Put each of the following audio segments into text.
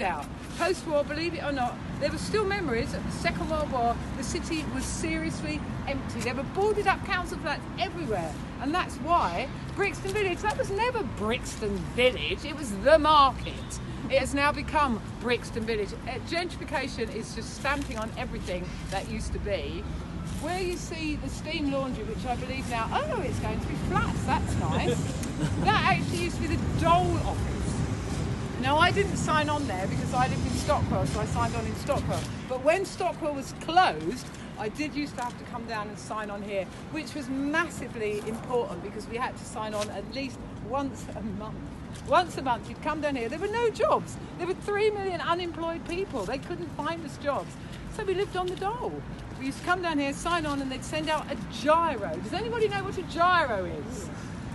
out. Post-war, believe it or not, there were still memories of the Second World War. The city was seriously empty. There were boarded up council flats everywhere. And that's why Brixton Village, that was never Brixton Village, it was the market. It has now become Brixton Village. Gentrification is just stamping on everything that used to be. Where you see the steam laundry, which I believe now, oh, it's going to be flats, that's nice. That actually used to be the dole office. Now, I didn't sign on there because I lived in Stockwell, so I signed on in Stockwell. But when Stockwell was closed, I did used to have to come down and sign on here, which was massively important because we had to sign on at least once a month. Once a month, you'd come down here. There were no jobs. There were 3 million unemployed people. They couldn't find us jobs. So we lived on the dole. We used to come down here, sign on, and they'd send out a gyro. Does anybody know what a gyro is?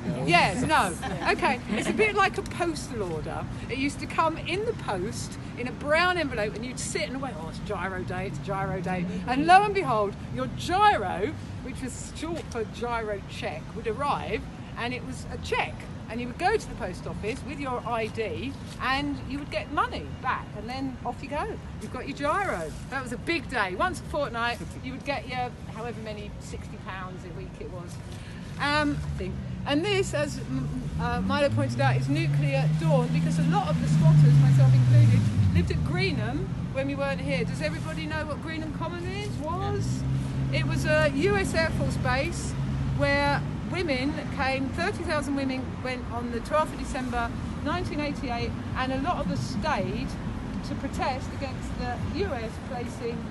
No. Yes, no. Okay, it's a bit like a postal order. It used to come in the post in a brown envelope, and you'd sit and wait, oh, it's gyro day, it's gyro day. And lo and behold, your gyro, which was short for gyro check, would arrive, and it was a check. And you would go to the post office with your ID and you would get money back, and then off you go. You've got your gyro. That was a big day. Once a fortnight, you would get your however many £60 a week it was, I think. And this, as Milo pointed out, is nuclear dawn because a lot of the squatters, myself included, lived at Greenham when we weren't here. Does everybody know what Greenham Common was? It was a US Air Force base where women came, 30,000 women went on the 12th of December 1988, and a lot of us stayed to protest against the US placing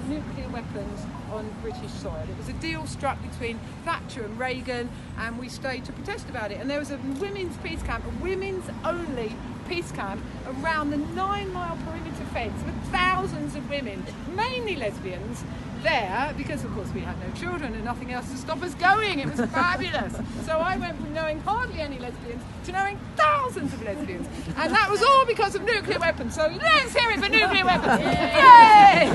nuclear weapons on British soil. It was a deal struck between Thatcher and Reagan, and we stayed to protest about it. And there was a women's peace camp, a women's only peace camp around the 9-mile perimeter fence with thousands of women, mainly lesbians, there because of course we had no children and nothing else to stop us going. It was fabulous. So I went from knowing hardly any lesbians to knowing thousands of lesbians, and that was all because of nuclear weapons. So let's hear it for nuclear weapons. Yay!